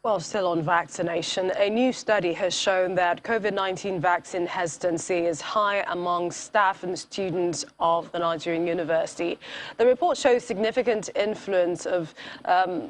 Well, still on vaccination, a new study has shown that COVID-19 vaccine hesitancy is high among staff and students of the Nigerian university. The report shows significant influence of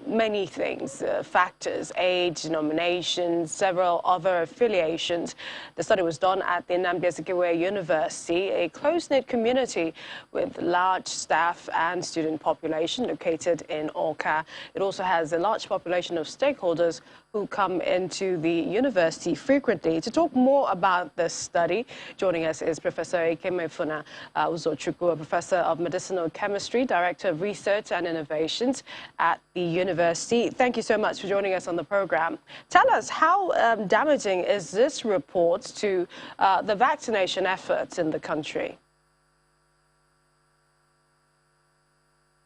many things, factors, age, denominations, several other affiliations. The study was done at the Unizik University, a close-knit community with large staff and student population located in Awka. It also has a large population of stakeholders who come into the university frequently. To talk more about this study, joining us is Professor Ikemefuna, a professor of medicinal chemistry, director of research and innovations at the university. Thank you so much for joining us on the program. Tell us, how damaging is this report to the vaccination efforts in the country?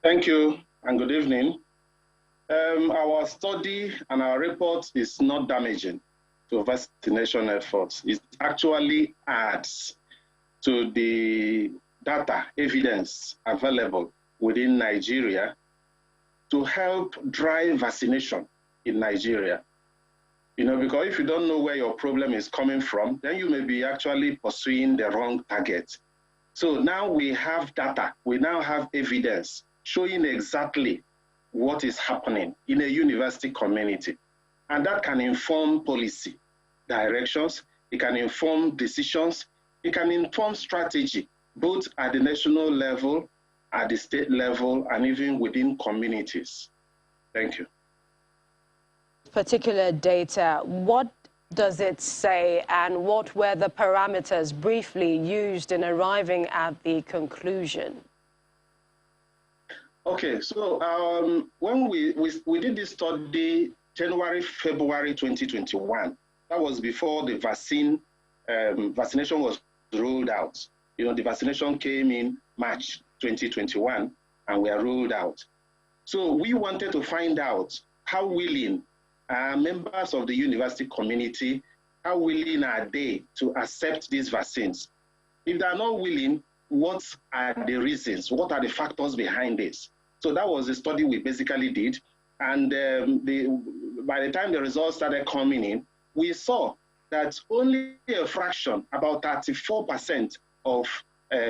Thank you and good evening. Our study and our report is not damaging to vaccination efforts. It actually adds to the data, evidence available within Nigeria to help drive vaccination in Nigeria. You know, because if you don't know where your problem is coming from, then you may be actually pursuing the wrong target. So now we have data, we now have evidence showing exactly what is happening in a university community. And that can inform policy directions, it can inform decisions, it can inform strategy, both at the national level, at the state level, and even within communities. Thank you. Particular data, what does it say, and what were the parameters briefly used in arriving at the conclusion? Okay, so when we did this study January, February 2021, that was before the vaccination was rolled out. You know, the vaccination came in March 2021 and we are rolled out. So we wanted to find out how willing are members of the university community, how willing are they to accept these vaccines? If they are not willing, what are the reasons? What are the factors behind this? So that was the study we basically did. And by the time the results started coming in, we saw that only a fraction, about 34% of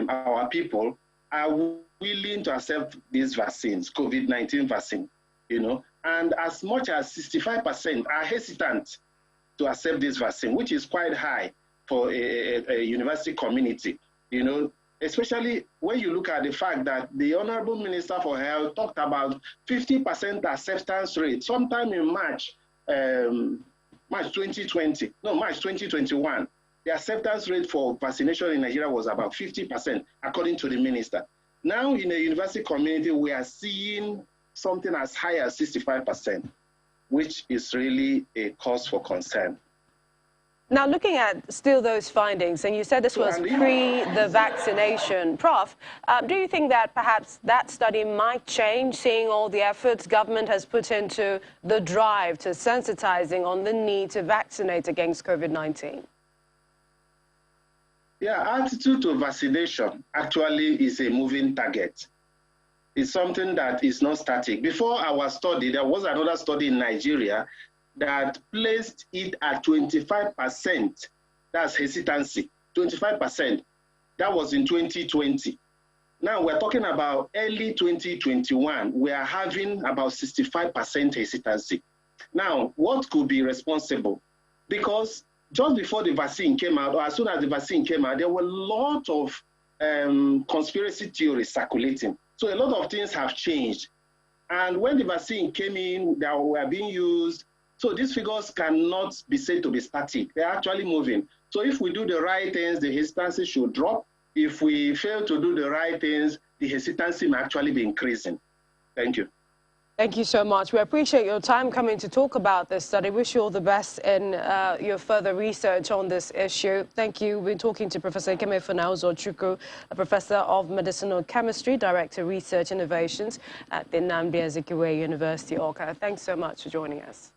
our people are willing to accept these vaccines, COVID-19 vaccine, you know, and as much as 65% are hesitant to accept this vaccine, which is quite high for a university community, you know, especially when you look at the fact that the Honorable Minister for Health talked about 50% acceptance rate sometime in March 2021. The acceptance rate for vaccination in Nigeria was about 50%, according to the minister. Now in the university community, we are seeing something as high as 65%, which is really a cause for concern. Now, looking at still those findings, and you said this was pre the vaccination, Prof, do you think that perhaps that study might change, seeing all the efforts government has put into the drive to sensitizing on the need to vaccinate against COVID-19? Yeah, attitude to vaccination actually is a moving target. It's something that is not static. Before our study, there was another study in Nigeria that placed it at 25%. That's hesitancy, 25%. That was in 2020. Now we're talking about early 2021. We are having about 65% hesitancy. Now, what could be responsible? Because just before the vaccine came out, or as soon as the vaccine came out, there were a lot of conspiracy theories circulating. So a lot of things have changed. And when the vaccine came in, they were being used. So these figures cannot be said to be static. They're actually moving. So if we do the right things, the hesitancy should drop. If we fail to do the right things, the hesitancy may actually be increasing. Thank you. Thank you so much. We appreciate your time coming to talk about this study. Wish you all the best in your further research on this issue. Thank you. We're talking to Professor Ikemefuna, a professor of medicinal chemistry, director of research innovations at the Unizik University, Awka. Thanks so much for joining us.